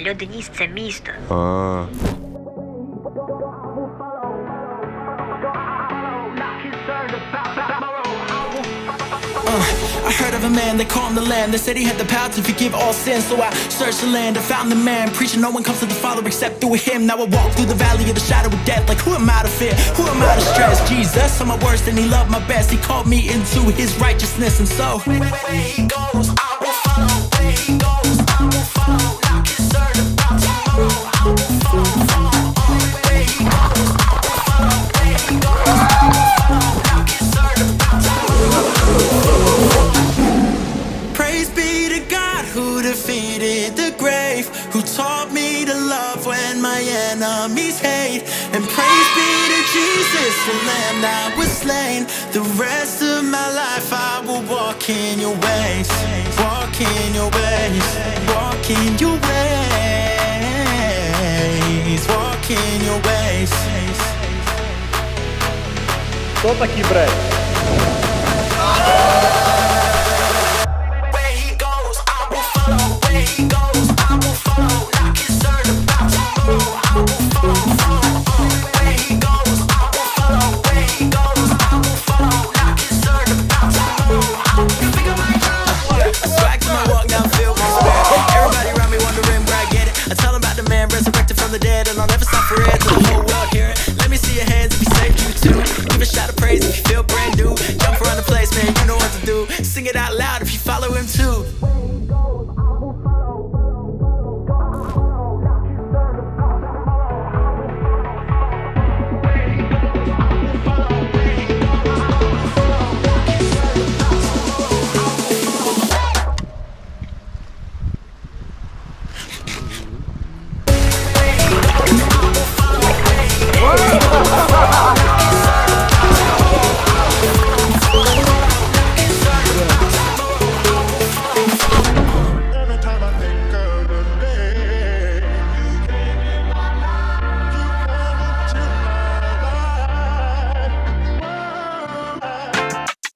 melodionista é mista. I heard of a man, they call him the Lamb. They said he had the power to forgive all sins. So I searched the land and found the man, preaching no one comes to the Father except through him. Now I walk through the valley of the shadow of death. Like who am I to fear? Who am I to stress? Jesus, I'm my worst and he loved my best. He called me into his righteousness. And so where he goes, I will follow. Where he goes, I will follow. Not concerned about tomorrow. I will follow. Where he goes, I will follow. Where he goes, I will follow. Not concerned about tomorrow. Praise be to God who defeated the grave, who taught me to love when my enemies hate. And praise be to Jesus, the Lamb that was slain. The rest of my life I will walk in your ways. Walk in your ways. Walk in your ways. Walk in your ways. Solta aqui, Brad. Sing it out loud if you follow him too.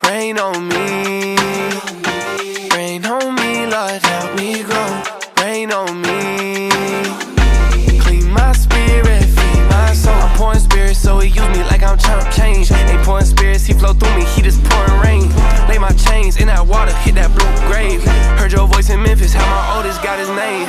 Rain on me, Lord, help me grow. Rain on me, clean my spirit, feed my soul. I'm pouring spirits, so he use me like I'm chump change. Ain't pouring spirits, he flow through me, he just pouring rain. Lay my chains in that water, hit that blue grave. Heard your voice in Memphis, how my oldest got his name.